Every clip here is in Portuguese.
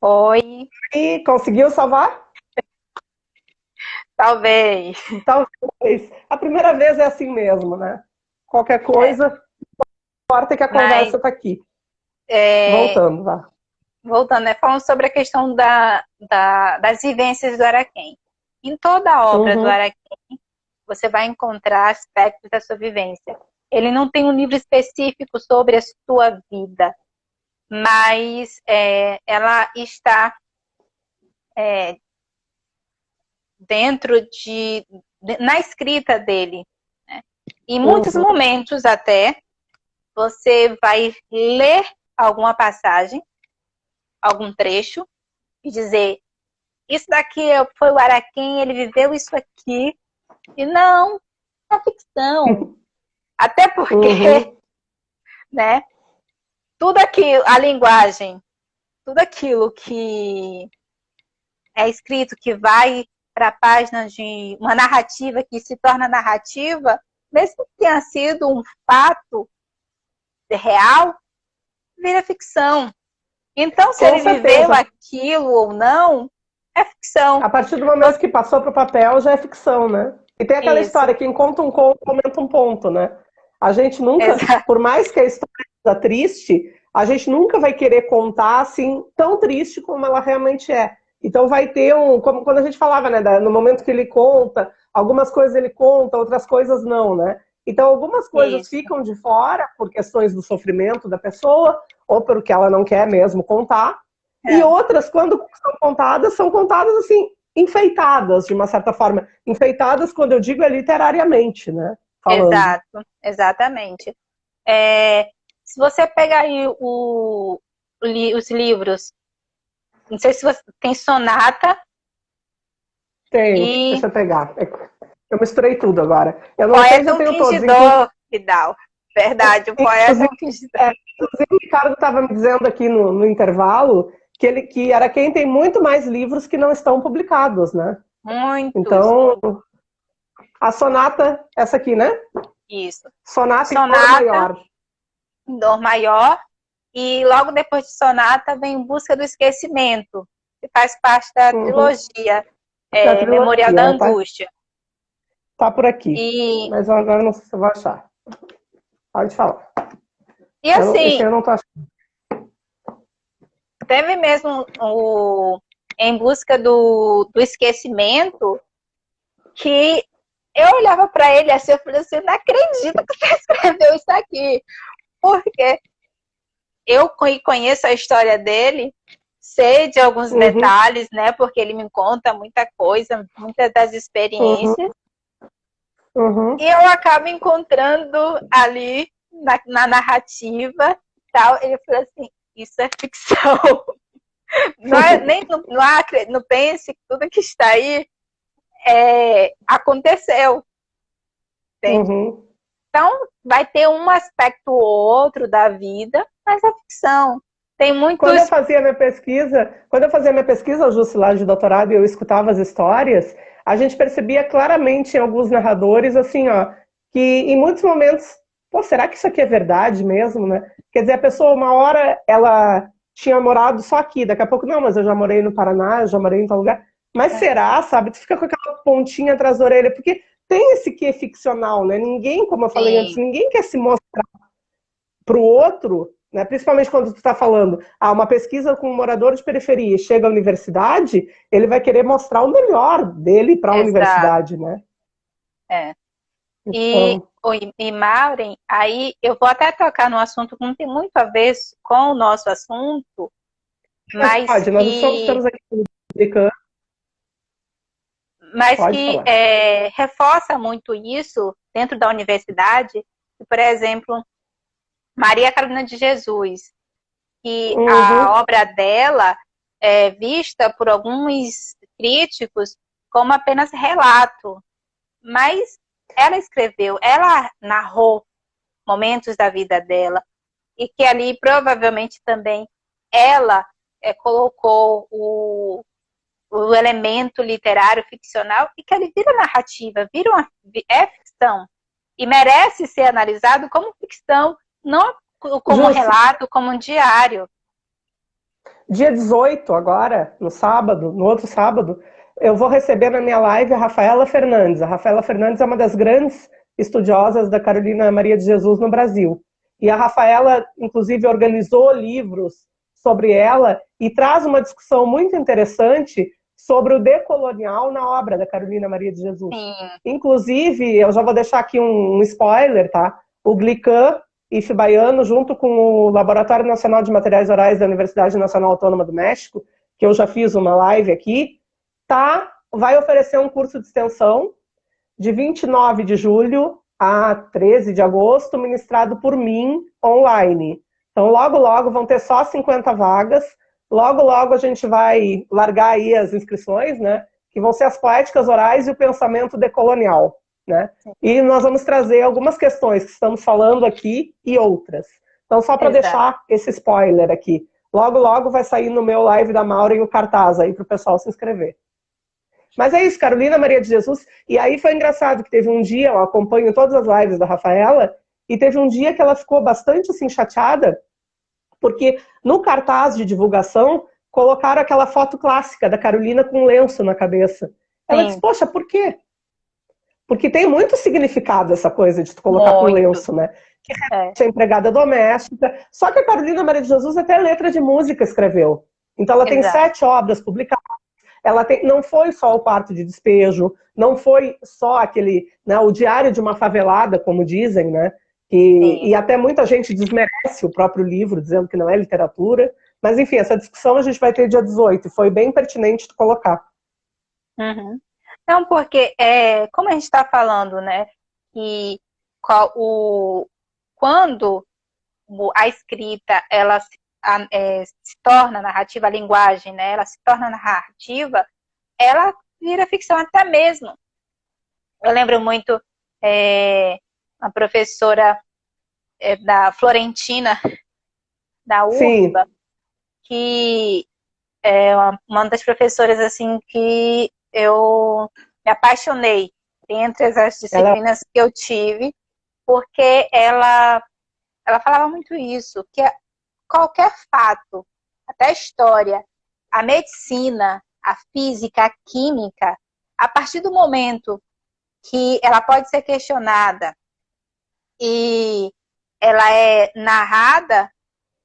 Oi, E conseguiu salvar? talvez. Talvez. A primeira vez é assim mesmo, né? Qualquer É, coisa, importa que a mas, conversa está aqui. é, Voltando, vá. voltando, né, falando sobre a questão das vivências do Araquém. Em toda a obra do Uhum. Araquém, você vai encontrar aspectos da sua vivência. Ele não tem um livro específico sobre a sua vida, mas ela está é, dentro na escrita dele. Né? Em muitos Uhum. momentos até, você vai ler alguma passagem, algum trecho, e dizer, isso daqui foi o Araquém, ele viveu isso aqui. E não, é ficção. Até porque, Uhum. né, tudo aquilo, a linguagem, tudo aquilo que é escrito, que vai para a página de uma narrativa que se torna narrativa, mesmo que tenha sido um fato real, vira ficção. Então, se Com ele viveu certeza. aquilo ou não, é ficção. A partir do momento que passou para o papel, já é ficção, né? E tem aquela Isso, história, quem conta um conto, aumenta um ponto, né? A gente nunca, exato, por mais que a história seja triste, a gente nunca vai querer contar assim, tão triste como ela realmente é. Então vai ter como quando a gente falava, né, no momento que ele conta, algumas coisas ele conta, outras coisas não, né? Então algumas coisas isso. ficam de fora por questões do sofrimento da pessoa, ou porque ela não quer mesmo contar, e É, outras, quando são contadas assim, enfeitadas, de uma certa forma. Enfeitadas, quando eu digo, é literariamente, né? Falando. exato, exatamente. É, se você pegar aí os livros, não sei se você tem Sonata Tenho, e deixa eu pegar. Eu misturei tudo agora. Eu não sei se Poeta eu um tenho todos. Inclusive, Fingidor, Vidal. Verdade, o poeta é um fingidor. inclusive o Ricardo estava me dizendo aqui no intervalo que era quem tem muito mais livros que não estão publicados, né? Muitos, Então, muitos. a sonata, essa aqui, né? Isso. Sonata em Dor Sonata, Maior. em Dor Maior, e logo depois de Sonata vem Em Busca do Esquecimento, que faz parte da Uhum. trilogia Da Memorial da trilogia, tá, Angústia. tá por aqui. E, Mas eu agora não sei se eu vou achar. Pode falar. e Esse assim, eu não tô achando. teve mesmo o Em Busca do Esquecimento, que eu olhava para ele assim, eu falei assim, não acredito que você escreveu isso aqui, porque eu conheço a história dele, sei de alguns Uhum, detalhes, né? Porque ele me conta muita coisa, muitas das uhum, experiências, e uhum. eu acabo encontrando ali na narrativa tal. Ele falou assim: isso é ficção. Não é, nem não pense que tudo que está aí aconteceu, entende? Uhum. Então, vai ter um aspecto ou outro da vida, mas é ficção. Tem Quando eu muitos. fazia minha pesquisa, Jussilar, de doutorado, e eu escutava as histórias, a gente percebia claramente em alguns narradores, assim, ó, que em muitos momentos, pô, será que isso aqui é verdade mesmo, né? Quer dizer, a pessoa, uma hora, ela tinha morado só aqui, daqui a pouco, não, mas eu já morei no Paraná, eu já morei em tal lugar. Mas será, sabe? Tu fica com aquela pontinha atrás da orelha, porque tem esse quê ficcional, né? Ninguém, como eu falei antes, Sim, ninguém quer se mostrar para o outro, né, principalmente quando tu está falando, uma pesquisa com um morador de periferia e chega à universidade, ele vai querer mostrar o melhor dele para a exato. universidade, né? É. Então, E Maureen, aí eu vou até tocar no assunto que não tem muito a ver com o nosso assunto, mas mas pode, nós que, estamos aqui publicando, mas pode que falar. reforça muito isso dentro da universidade. Por exemplo, Maria Carolina de Jesus, que Uhum, a obra dela é vista por alguns críticos como apenas relato, mas ela escreveu, ela narrou momentos da vida dela, e que ali provavelmente também ela colocou o elemento literário ficcional e que ele vira narrativa, é ficção e merece ser analisado como ficção, não como Jussi, relato, como um diário. Dia 18, agora, no sábado, no outro sábado, eu vou receber na minha live a Rafaela Fernandes. A Rafaela Fernandes é uma das grandes estudiosas da Carolina Maria de Jesus no Brasil. E a Rafaela, inclusive, organizou livros sobre ela e traz uma discussão muito interessante sobre o decolonial na obra da Carolina Maria de Jesus. Sim. Inclusive, eu já vou deixar aqui um spoiler, tá? O Glican Ifbaiano, junto com o Laboratório Nacional de Materiais Orais da Universidade Nacional Autônoma do México, que eu já fiz uma live aqui, vai oferecer um curso de extensão de 29 de julho a 13 de agosto, ministrado por mim, online. Então, logo, logo, vão ter só 50 vagas. Logo, logo, a gente vai largar aí as inscrições, né? Que vão ser as poéticas orais e o pensamento decolonial, né? E nós vamos trazer algumas questões que estamos falando aqui e outras. Então, só para deixar esse spoiler aqui. Logo, logo vai sair no meu live da Maureen o cartaz aí para o pessoal se inscrever. Mas é isso, Carolina Maria de Jesus. E aí foi engraçado que teve um dia, eu acompanho todas as lives da Rafaela, e teve um dia que ela ficou bastante assim chateada, porque no cartaz de divulgação colocaram aquela foto clássica da Carolina com um lenço na cabeça. Ela disse, poxa, por quê? Porque tem muito significado essa coisa de tu colocar com lenço, né? Que é empregada doméstica. Só que a Carolina Maria de Jesus até letra de música escreveu. Então ela tem 7 obras publicadas. Ela não foi só o quarto de despejo, não foi só aquele, né, o diário de uma favelada, como dizem, né? E até muita gente desmerece o próprio livro, dizendo que não é literatura. Mas, enfim, essa discussão a gente vai ter dia 18. Foi bem pertinente de colocar. Uhum. Não, porque, como a gente está falando, né? Que quando a escrita, ela se torna narrativa, a linguagem, né? Ela se torna narrativa, ela vira ficção até mesmo. Eu lembro muito a professora da Florentina, da UFBA, que é uma das professoras assim que eu me apaixonei entre as disciplinas que eu tive, porque ela falava muito isso, que qualquer fato, até a história, a medicina, a física, a química, a partir do momento que ela pode ser questionada e ela é narrada,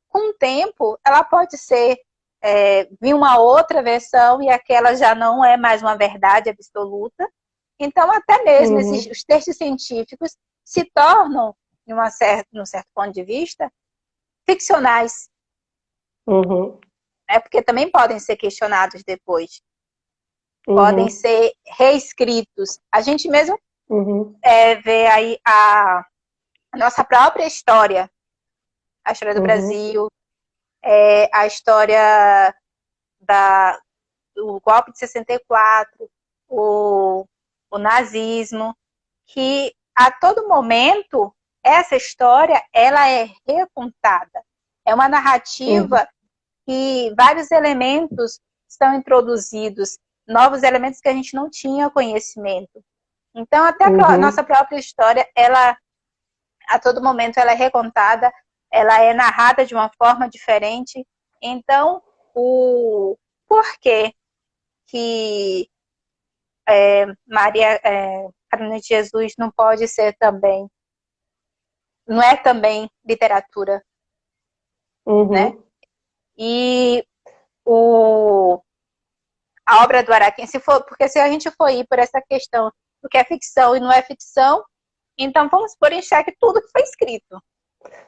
com o tempo, ela pode ser vir uma outra versão e aquela já não é mais uma verdade absoluta. Então, até mesmo os textos científicos se tornam, num certo ponto de vista, ficcionais. Porque também podem ser questionados depois. Podem ser reescritos. A gente mesmo vê aí a nossa própria história. A história do Brasil, a história do golpe de 64, o nazismo, que a todo momento essa história ela é recontada. É uma narrativa que vários elementos estão introduzidos, novos elementos que a gente não tinha conhecimento. Então, até a nossa própria história, ela, a todo momento, ela é recontada, ela é narrada de uma forma diferente. Então, o porquê que Carolina de Jesus não pode ser também, não é também literatura, né? E a obra do Araquém, porque se a gente for ir por essa questão do que é ficção e não é ficção, então vamos pôr em xeque tudo que foi escrito.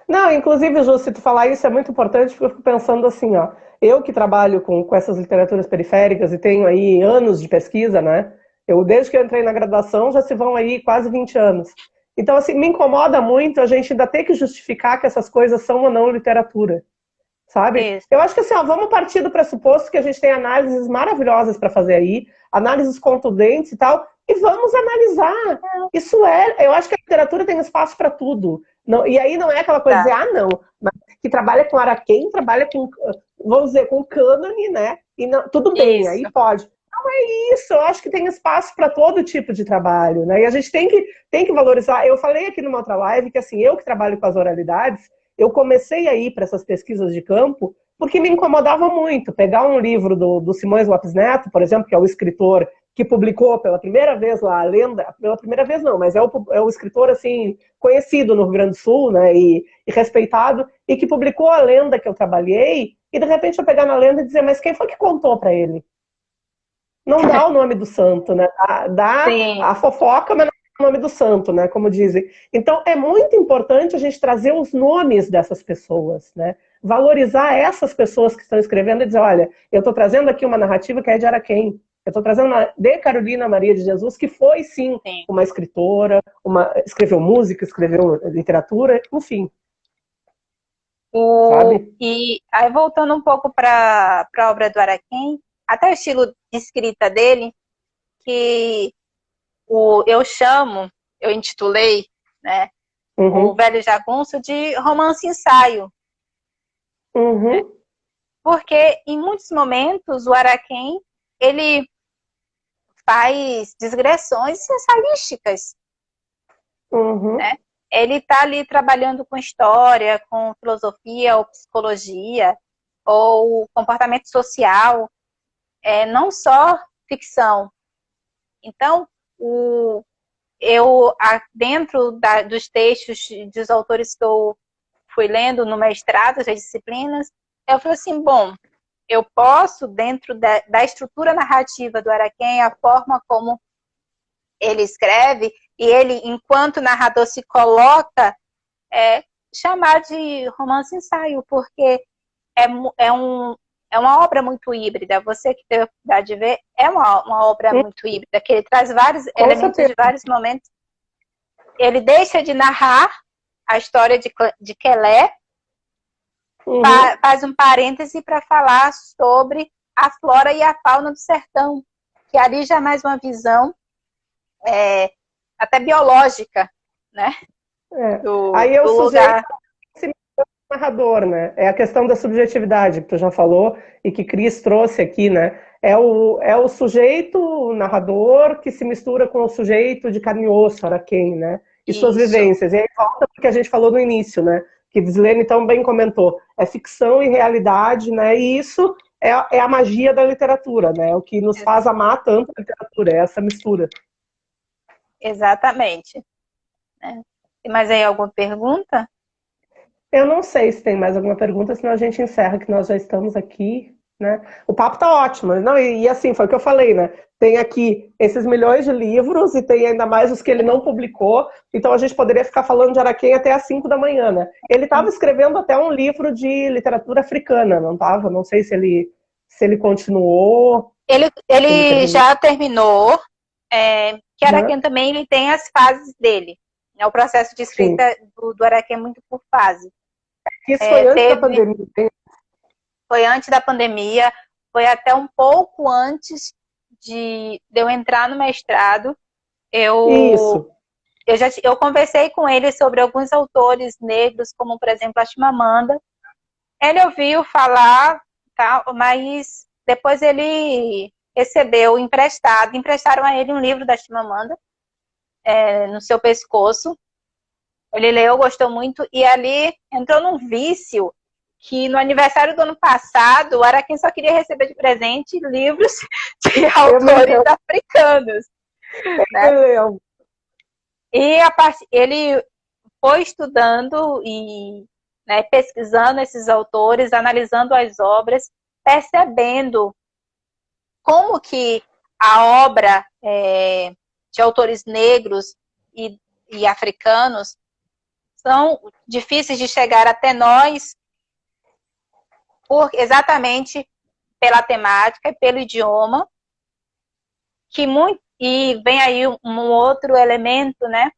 Não, inclusive, Ju, se tu falar isso é muito importante, porque eu fico pensando assim, ó, eu que trabalho com essas literaturas periféricas e tenho aí anos de pesquisa, né? Desde que eu entrei na graduação, já se vão aí quase 20 anos. Então, assim, me incomoda muito a gente ainda ter que justificar que essas coisas são ou não literatura, sabe? Isso. Eu acho que assim, ó, vamos partir do pressuposto que a gente tem análises maravilhosas para fazer aí, análises contundentes e tal, e vamos analisar. Isso eu acho que a literatura tem espaço para tudo. Não, e aí não é aquela coisa de dizer, não, mas que trabalha com Araquém, trabalha com, vamos dizer, com cânone, né? E não, tudo bem, isso. Aí pode. Não é isso, eu acho que tem espaço para todo tipo de trabalho, né? E a gente tem que valorizar. Eu falei aqui numa outra live que, assim, eu que trabalho com as oralidades, eu comecei a ir para essas pesquisas de campo porque me incomodava muito pegar um livro do Simões Lopes Neto, por exemplo, que é o escritor que publicou pela primeira vez lá a lenda, pela primeira vez não, mas é o escritor assim conhecido no Rio Grande do Sul, né, e respeitado, e que publicou a lenda que eu trabalhei, e de repente eu pegar na lenda e dizer, mas quem foi que contou para ele? Não dá o nome do santo, né? Dá Sim. a fofoca, mas não dá o nome do santo, né? Como dizem. Então, é muito importante a gente trazer os nomes dessas pessoas, né? Valorizar essas pessoas que estão escrevendo e dizer, olha, eu estou trazendo aqui uma narrativa que é de Araquém. Eu estou trazendo uma de Carolina Maria de Jesus, que foi, sim, Sim. uma escritora, escreveu música, escreveu literatura, enfim. Sabe? E aí, voltando um pouco para a obra do Araquém, até o estilo de escrita dele, que eu intitulei, né, o Uhum. Velho Jagunço de romance-ensaio. Né? Uhum. Porque, em muitos momentos, o Araquém, ele faz digressões ensaísticas. Uhum. Né? Ele está ali trabalhando com história, com filosofia ou psicologia, ou comportamento social, não só ficção. Então, dentro dos textos dos autores que eu fui lendo no mestrado, as disciplinas, eu falei assim, bom, eu posso, dentro da estrutura narrativa do Araquém, a forma como ele escreve, e ele, enquanto narrador, se coloca, chamar de romance-ensaio, porque é, é uma obra muito híbrida. Você que teve a oportunidade de ver, é uma obra muito híbrida, que ele traz vários Com elementos de certeza. vários momentos. Ele deixa de narrar a história de Quelé, Uhum. faz um parêntese para falar sobre a flora e a fauna do sertão, que ali já é mais uma visão até biológica, né? Aí é o Do sujeito lugar. narrador, né? É a questão da subjetividade que tu já falou e que Cris trouxe aqui, né? É o sujeito narrador que se mistura com o sujeito de carne e osso, Araquém, né? E suas Isso, vivências. E aí volta o que a gente falou no início, né? Que Vislene tão bem comentou. É ficção e realidade, né? E isso é a magia da literatura, né? É o que nos faz amar tanto a literatura, é essa mistura. exatamente. Né? Tem mais aí alguma pergunta? Eu não sei se tem mais alguma pergunta, senão a gente encerra, que nós já estamos aqui, né? O papo tá ótimo. Não, e assim, foi o que eu falei, né? Tem aqui esses milhões de livros e tem ainda mais os que ele não publicou. Então a gente poderia ficar falando de Araquém até às 5 da manhã, né? Ele estava escrevendo até um livro de literatura africana, não estava? Não sei se ele continuou, se ele Ele terminou, já terminou, que né? Araquém também ele tem as fases dele. Né? O processo de Sim. escrita do Araquém é muito por fase. Isso foi antes da Teve, pandemia. foi antes da pandemia, foi até um pouco antes de eu entrar no mestrado. Eu, Isso. eu conversei com ele sobre alguns autores negros, como, por exemplo, a Chimamanda. Ele ouviu falar, tá, mas depois ele recebeu emprestaram a ele um livro da Chimamanda, no seu pescoço. Ele leu, gostou muito, e ali entrou num vício que no aniversário do ano passado, o Araquém só queria receber de presente livros de autores africanos. Né? E ele foi estudando e, né, pesquisando esses autores, analisando as obras, percebendo como que a obra de autores negros e africanos são difíceis de chegar até nós exatamente pela temática e pelo idioma, e vem aí um outro elemento, né?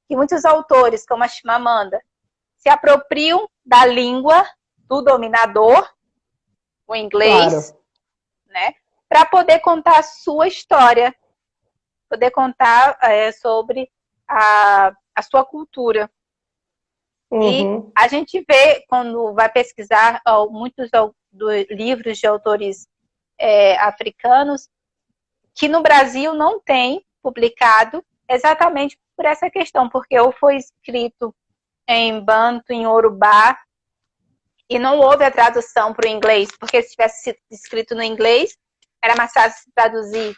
Que muitos autores, como a Chimamanda, se apropriam da língua do dominador, o inglês, Claro. né? Para poder contar a sua história, poder contar sobre a sua cultura. E Uhum. a gente vê, quando vai pesquisar muitos livros de autores africanos, que no Brasil não tem publicado exatamente por essa questão, porque ou foi escrito em Banto, em Urubá, E não houve a tradução para o inglês, porque se tivesse sido escrito no inglês, era mais fácil se traduzir,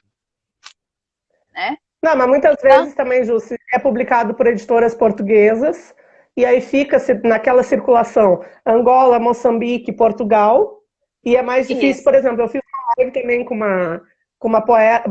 né? Não, mas muitas Então, vezes também, Ju, é publicado por editoras portuguesas, e aí fica naquela circulação Angola, Moçambique, Portugal, e é mais difícil, isso. por exemplo, eu fiz uma live também com uma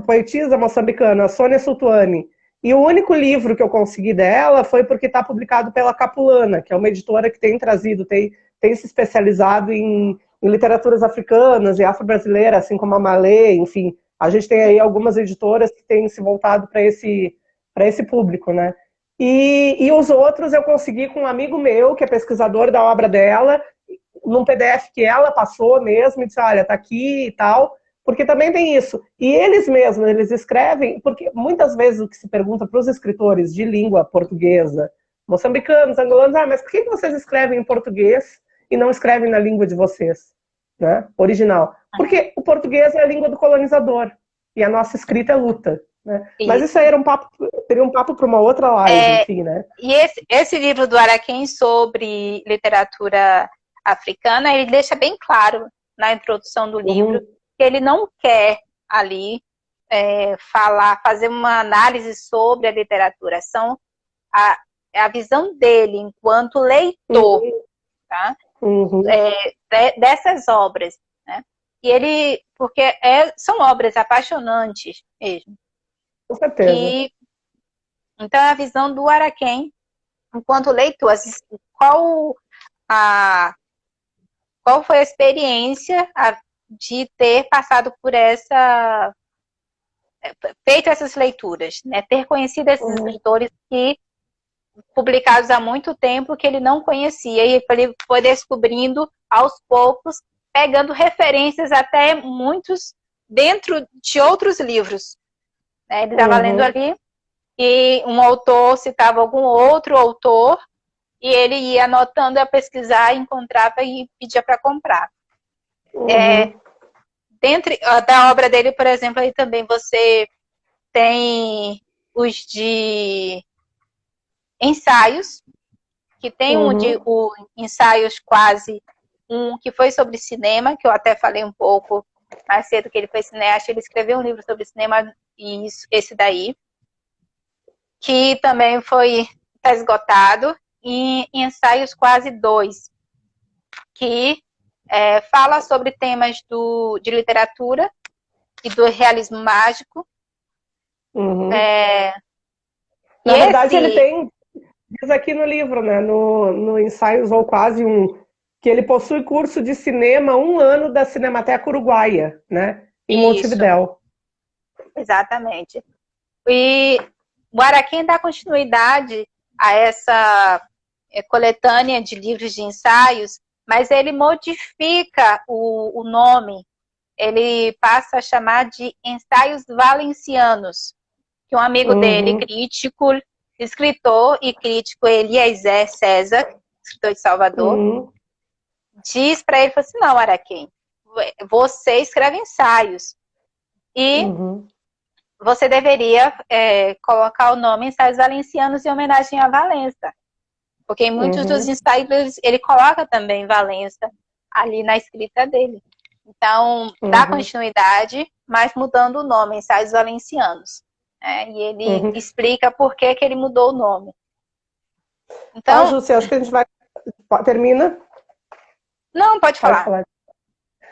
poetisa moçambicana, a Sônia Sultuani, e o único livro que eu consegui dela foi porque está publicado pela Capulana, que é uma editora que tem trazido, tem se especializado em literaturas africanas e afro-brasileiras, assim como a Malê, enfim. A gente tem aí algumas editoras que têm se voltado para esse público, né? E os outros eu consegui com um amigo meu, que é pesquisador da obra dela, num PDF que ela passou mesmo, e disse, olha, tá aqui e tal, porque também tem isso. E eles mesmos, eles escrevem, porque muitas vezes o que se pergunta para os escritores de língua portuguesa, moçambicanos, angolanos, mas por que vocês escrevem em português e não escrevem na língua de vocês, né? Original? Porque o português é a língua do colonizador e a nossa escrita é luta, né? Mas isso aí seria um papo para uma outra live, enfim, né? E esse livro do Araquém sobre literatura africana, ele deixa bem claro na introdução do livro que ele não quer ali fazer uma análise sobre a literatura, é a visão dele enquanto leitor, tá? Dessas obras, né? E ele, porque são obras apaixonantes mesmo. Com certeza. Então, a visão do Araquém, enquanto leitor, qual foi a experiência de ter passado por feito essas leituras, né? Ter conhecido esses escritores que publicados há muito tempo que ele não conhecia, e ele foi descobrindo aos poucos, pegando referências até muitos dentro de outros livros, né? Ele estava lendo ali e um autor citava algum outro autor e ele ia anotando, ia pesquisar, encontrava e pedia para comprar. Dentro da obra dele, por exemplo, aí também você tem os de ensaios, que tem o ensaios quase que foi sobre cinema, que eu até falei um pouco mais cedo que ele foi cineasta, ele escreveu um livro sobre cinema, e esse daí, que também está esgotado, e ensaios quase 2, que fala sobre temas de literatura e do realismo mágico. Na verdade, ele tem, diz aqui no livro, né, no Ensaios ou Quase que ele possui curso de cinema 1 ano da Cinemateca Uruguaia, né, em Montevidéu. Exatamente. E o Araquém dá continuidade a essa coletânea de livros de ensaios, mas ele modifica o nome, ele passa a chamar de Ensaios Valencianos, que um amigo dele, escritor e crítico, Eliezer César, escritor de Salvador, diz para ele, assim, não, Araquém, você escreve ensaios, e você deveria colocar o nome Ensaios Valencianos em homenagem a Valença, porque em muitos dos ensaios ele coloca também Valença ali na escrita dele. Então, dá continuidade, mas mudando o nome, Ensaios Valencianos. E ele explica por que ele mudou o nome. Então, Júcia, acho que a gente vai... Termina? Não, pode falar.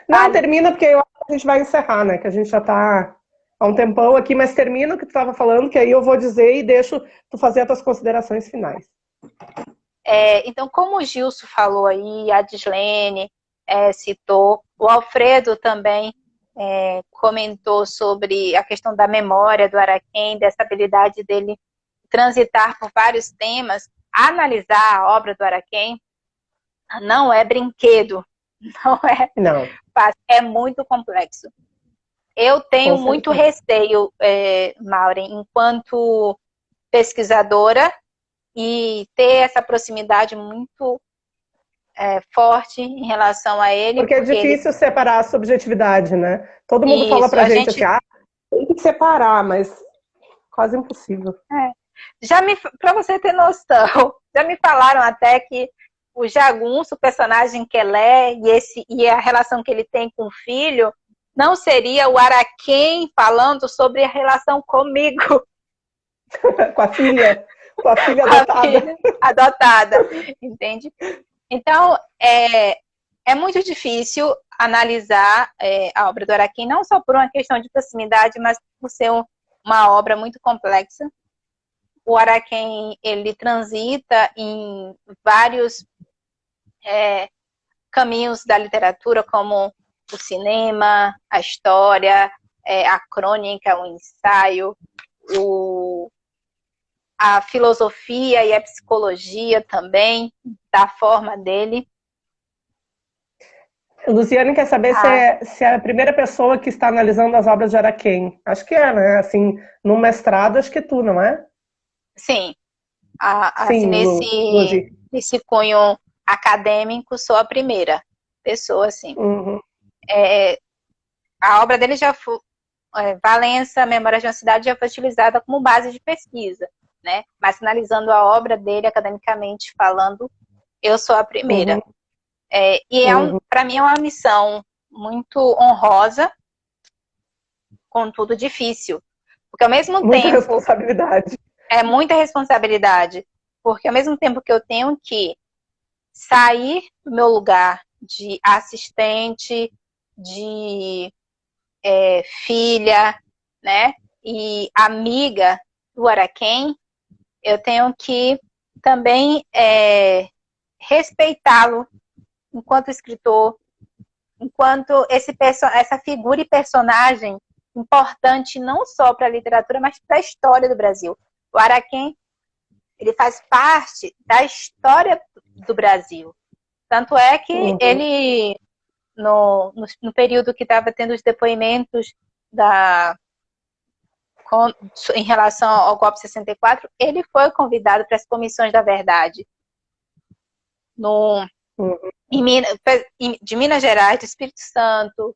Não, termina, porque eu acho que a gente vai encerrar, né? Que a gente já está há um tempão aqui, mas termina o que tu estava falando, que aí eu vou dizer e deixo tu fazer as tuas considerações finais. Então, como o Gilson falou aí, a Dislene citou, o Alfredo também comentou sobre a questão da memória do Araquém, dessa habilidade dele transitar por vários temas. Analisar a obra do Araquém não é brinquedo, não. Fácil, é muito complexo. Eu tenho muito receio, Maureen, enquanto pesquisadora, e ter essa proximidade muito forte em relação a ele. Porque é difícil separar a subjetividade, né? Todo mundo fala pra gente assim, tem que separar, mas quase impossível. Para você ter noção, já me falaram até que o Jagunço, o personagem que ele é, e a relação que ele tem com o filho, não seria o Araquém falando sobre a relação comigo. Com a filha Com a filha adotada, entende? Então, é muito difícil analisar a obra do Araquém, não só por uma questão de proximidade, mas por ser uma obra muito complexa. O Araquém, ele transita em vários caminhos da literatura, como o cinema, a história, a crônica, o ensaio, a filosofia e a psicologia também, da forma dele. Luciane quer saber se é a primeira pessoa que está analisando as obras de Araquém. Acho que é, né? Assim, no mestrado, acho que tu, não é? Sim. Sim, nesse cunho acadêmico, sou a primeira pessoa, assim. Uhum. A obra dele já foi... Valença, Memórias de uma Cidade, já foi utilizada como base de pesquisa, né? Mas analisando a obra dele academicamente falando, eu sou a primeira. Uhum. Para mim é uma missão muito honrosa, contudo difícil. Porque ao mesmo muita tempo... responsabilidade. É muita responsabilidade. Porque ao mesmo tempo que eu tenho que sair do meu lugar de assistente, de filha, né? E amiga do Araquém, eu tenho que também respeitá-lo enquanto escritor, enquanto essa figura e personagem importante não só para a literatura, mas para a história do Brasil. O Araquém, ele faz parte da história do Brasil. Tanto é que ele, no período que estava tendo os depoimentos em relação ao golpe de 64, ele foi convidado para as comissões da verdade. De Minas Gerais, do Espírito Santo,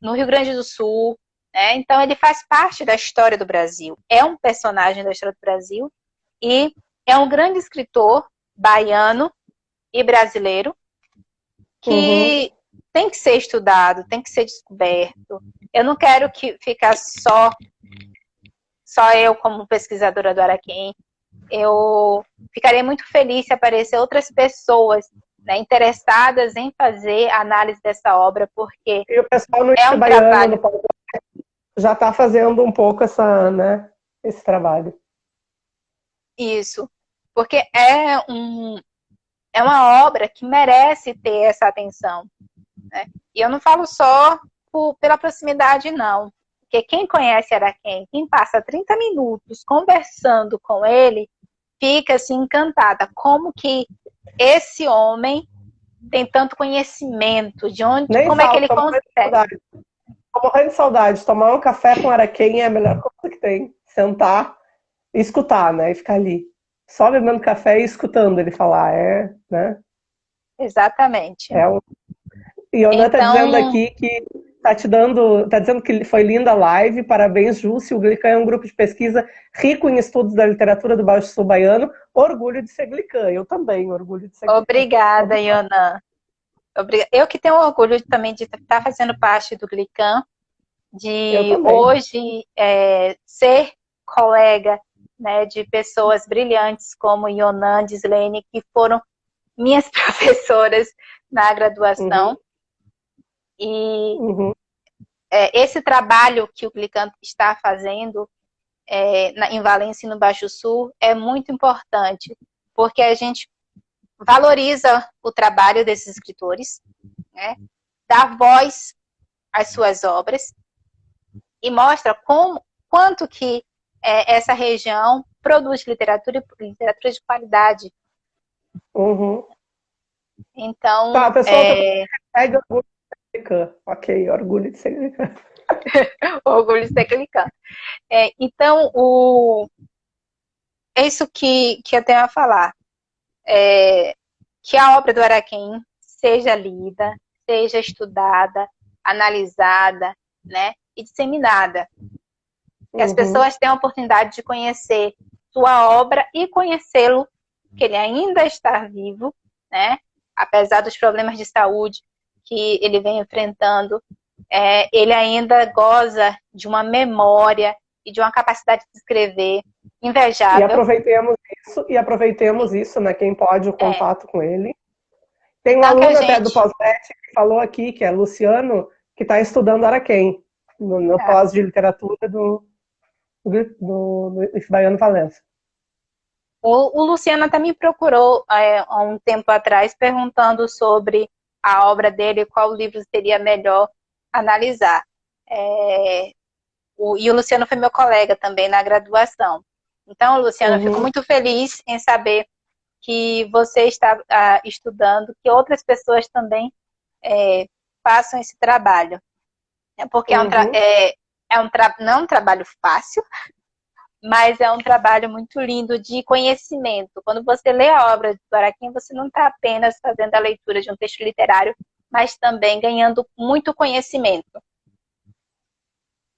no Rio Grande do Sul. Né? Então, ele faz parte da história do Brasil. É um personagem da história do Brasil e é um grande escritor baiano e brasileiro que tem que ser estudado, tem que ser descoberto. Eu não quero ficar só eu como pesquisadora do Araquém. Eu ficarei muito feliz se aparecer outras pessoas, né, interessadas em fazer a análise dessa obra, porque e o pessoal no é um trabalho... já está fazendo um pouco esse trabalho. Isso, porque é uma obra que merece ter essa atenção. Né? E eu não falo só pela proximidade, não. Porque quem conhece Araquém, quem passa 30 minutos conversando com ele, fica assim encantada. Como que esse homem tem tanto conhecimento, como é que ele consegue? Tô morrendo de saudade. Tomar um café com Araquém é a melhor coisa que tem. Sentar e escutar, né? E ficar ali. Só bebendo café e escutando ele falar, né? Exatamente. E a Ana tá dizendo aqui que tá dizendo que foi linda a live, parabéns, Jússi. O Glicã é um grupo de pesquisa rico em estudos da literatura do Baixo Sul Baiano. Orgulho de ser Glicã, eu também, orgulho de ser Glicã. Obrigada, Ionan. Eu que tenho orgulho também de estar fazendo parte do Glicã, de hoje ser colega, né, de pessoas brilhantes como Ionan, Dislene, que foram minhas professoras na graduação. E esse trabalho que o Glicã está fazendo em Valência e no Baixo Sul é muito importante, porque a gente valoriza o trabalho desses escritores, né, dá voz às suas obras e mostra quanto que essa região produz literatura de qualidade. Então, tá, pessoal, segue orgulho de ser Glicã. Ok, orgulho de ser Glicã. Orgulho de ser Glicã. Então, é isso que eu tenho a falar. Que a obra do Araquém seja lida, seja estudada, analisada, né, e disseminada. Que as pessoas tenham a oportunidade de conhecer sua obra e conhecê-lo, que ele ainda está vivo, né, apesar dos problemas de saúde que ele vem enfrentando, ele ainda goza de uma memória e de uma capacidade de escrever invejável. E aproveitemos isso, né? Quem pode o contato com ele. Tem um Então, aluno até do pós-let que falou aqui, que é Luciano, que está estudando Araquém, no pós de literatura do Baiano Valença. O Luciano até me procurou há um tempo atrás, perguntando sobre a obra dele, qual livro seria melhor analisar. E o Luciano foi meu colega também na graduação. Então, Luciano, eu fico muito feliz em saber que você está estudando, que outras pessoas também façam esse trabalho. Porque não é um trabalho fácil, mas é um trabalho muito lindo de conhecimento. Quando você lê a obra de Araquém, você não está apenas fazendo a leitura de um texto literário, mas também ganhando muito conhecimento.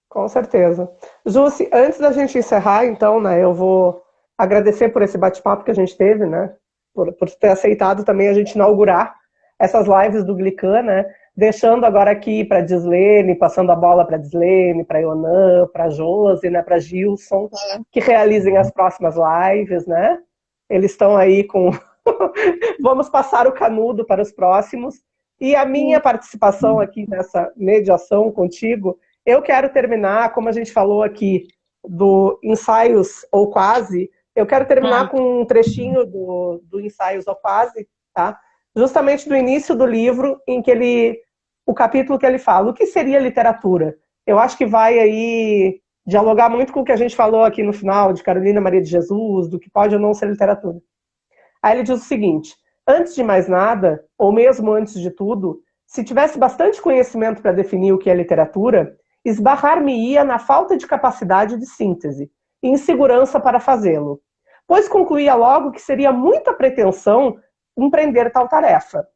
Com certeza. Jussi, antes da gente encerrar, então, né, eu vou agradecer por esse bate-papo que a gente teve, né, por ter aceitado também a gente inaugurar essas lives do Glicã, né, deixando agora aqui para Dislene, passando a bola para Dislene, para Ionan, para Josi, né, para Gilson, que realizem as próximas lives, né? Eles estão aí com vamos passar o canudo para os próximos. E a minha participação aqui nessa mediação contigo, eu quero terminar, como a gente falou aqui, do Ensaios ou Quase, eu quero terminar com um trechinho do Ensaios ou Quase, tá? Justamente do início do livro, em que o capítulo que ele fala, o que seria literatura? Eu acho que vai aí dialogar muito com o que a gente falou aqui no final, de Carolina Maria de Jesus, do que pode ou não ser literatura. Aí ele diz o seguinte: antes de mais nada, ou mesmo antes de tudo, se tivesse bastante conhecimento para definir o que é literatura, esbarrar-me-ia na falta de capacidade de síntese e insegurança para fazê-lo, pois concluía logo que seria muita pretensão empreender tal tarefa.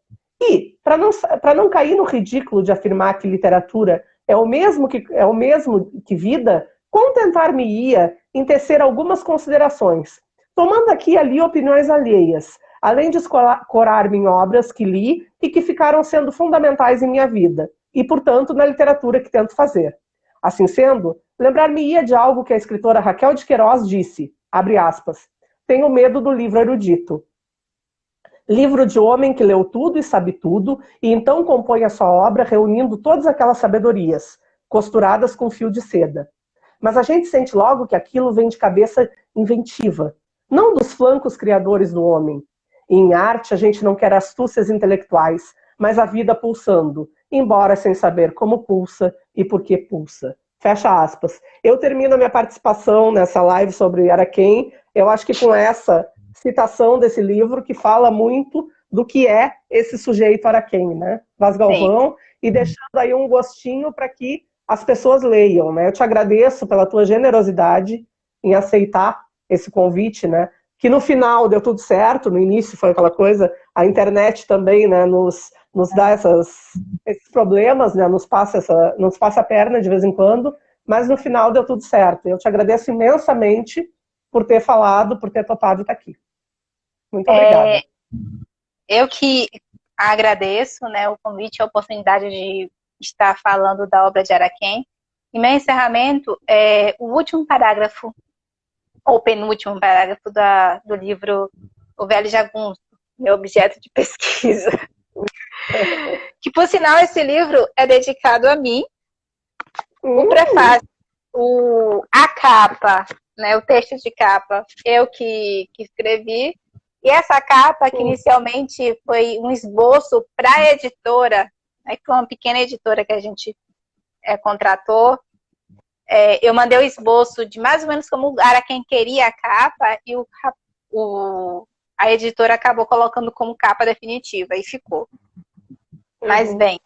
E, para não cair no ridículo de afirmar que literatura é o mesmo que vida, contentar-me-ia em tecer algumas considerações, tomando aqui e ali opiniões alheias, além de escorar-me em obras que li e que ficaram sendo fundamentais em minha vida, e, portanto, na literatura que tento fazer. Assim sendo, lembrar-me-ia de algo que a escritora Raquel de Queiroz disse, abre aspas, tenho medo do livro erudito. Livro de homem que leu tudo e sabe tudo, e então compõe a sua obra reunindo todas aquelas sabedorias, costuradas com fio de seda. Mas a gente sente logo que aquilo vem de cabeça inventiva, não dos flancos criadores do homem. E em arte a gente não quer astúcias intelectuais, mas a vida pulsando, embora sem saber como pulsa e por que pulsa. Fecha aspas. Eu termino a minha participação nessa live sobre Araquém, eu acho que com essa citação desse livro que fala muito do que é esse sujeito Araquém, né? Vaz Galvão, e deixando aí um gostinho para que as pessoas leiam, né? Eu te agradeço pela tua generosidade em aceitar esse convite, né? Que no final deu tudo certo, no início foi aquela coisa, a internet também, né, nos dá esses problemas, né? Nos passa a perna de vez em quando, mas no final deu tudo certo. Eu te agradeço imensamente por ter falado, por ter topado estar aqui. Muito obrigada. Eu que agradeço, né, o convite e a oportunidade de estar falando da obra de Araquém. E meu encerramento é o último parágrafo, ou penúltimo parágrafo do livro O Velho Jagunço, meu objeto de pesquisa. Que, por sinal, esse livro é dedicado a mim. O prefácio, a capa, né, o texto de capa, eu que escrevi. E essa capa, que inicialmente foi um esboço para a editora, né, que foi uma pequena editora que a gente contratou, eu mandei o esboço de mais ou menos como Araquém queria a capa, e a editora acabou colocando como capa definitiva, e ficou. Mas, bem,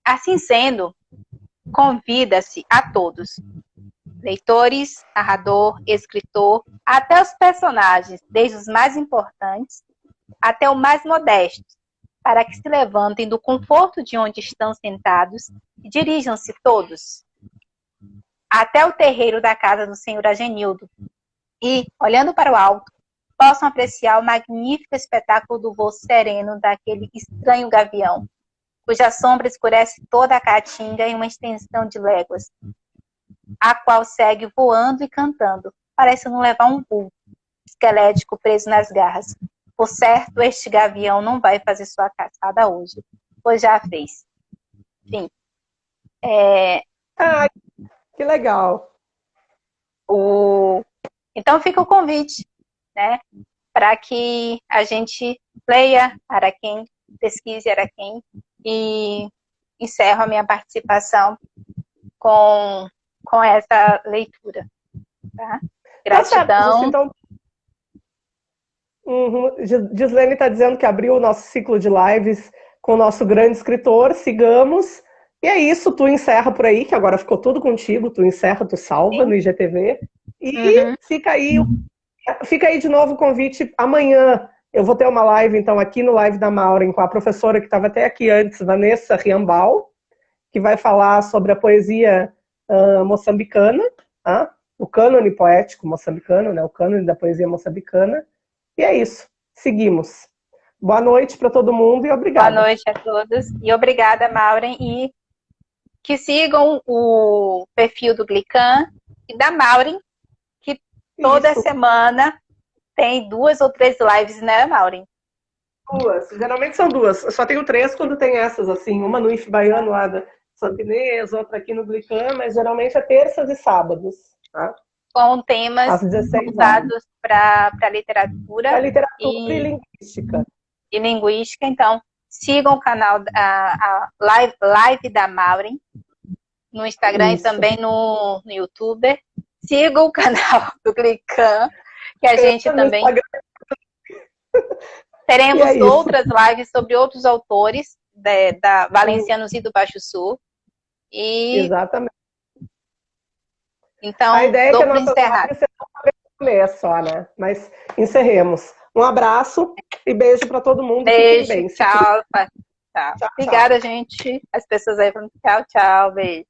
assim sendo, convida-se a todos, leitores, narrador, escritor, até os personagens, desde os mais importantes até o mais modesto, para que se levantem do conforto de onde estão sentados e dirijam-se todos até o terreiro da casa do senhor Agenildo e, olhando para o alto, possam apreciar o magnífico espetáculo do voo sereno daquele estranho gavião, cuja sombra escurece toda a caatinga em uma extensão de léguas, a qual segue voando e cantando, parece não levar um vulto esquelético preso nas garras. Por certo, este gavião não vai fazer sua caçada hoje, pois já a fez. Enfim. Ai, que legal. Então fica o convite, né, para que a gente leia Araquém, pesquise Araquém, e encerro a minha participação com essa leitura. Tá? Gratidão. Tá certo, então, Gislene está dizendo que abriu o nosso ciclo de lives com o nosso grande escritor, sigamos. E é isso, tu encerra por aí, que agora ficou tudo contigo, tu encerra, tu salva no IGTV. E fica aí de novo o convite. Amanhã eu vou ter uma live, então, aqui no Live da Maureen, com a professora que estava até aqui antes, Vanessa Riambal, que vai falar sobre a poesia moçambicana, o cânone poético moçambicano, né, o cânone da poesia moçambicana. E é isso, seguimos. Boa noite para todo mundo e obrigada. Boa noite a todos e obrigada, Maureen, e que sigam o perfil do Glican e da Maureen, que toda semana tem 2 ou 3 lives, né, Maureen? 2, geralmente são 2. Eu só tenho 3 quando tem essas, assim, uma no IF Baiano lá da Santinês, outra aqui no Glican, mas geralmente é terças e sábados, tá? Com temas voltados para literatura. Para literatura e linguística. E linguística, então sigam o canal, a live da Maureen no Instagram e também no YouTube. Sigam o canal do Glican, que a gente também teremos outras lives sobre outros autores da Valencianos e do Baixo Sul. E exatamente. então, a ideia é que a nossa live seja uma só, né? Mas encerremos. Um abraço e beijo para todo mundo. Beijo, bem, tchau. Obrigada, gente. As pessoas aí falando tchau, beijo.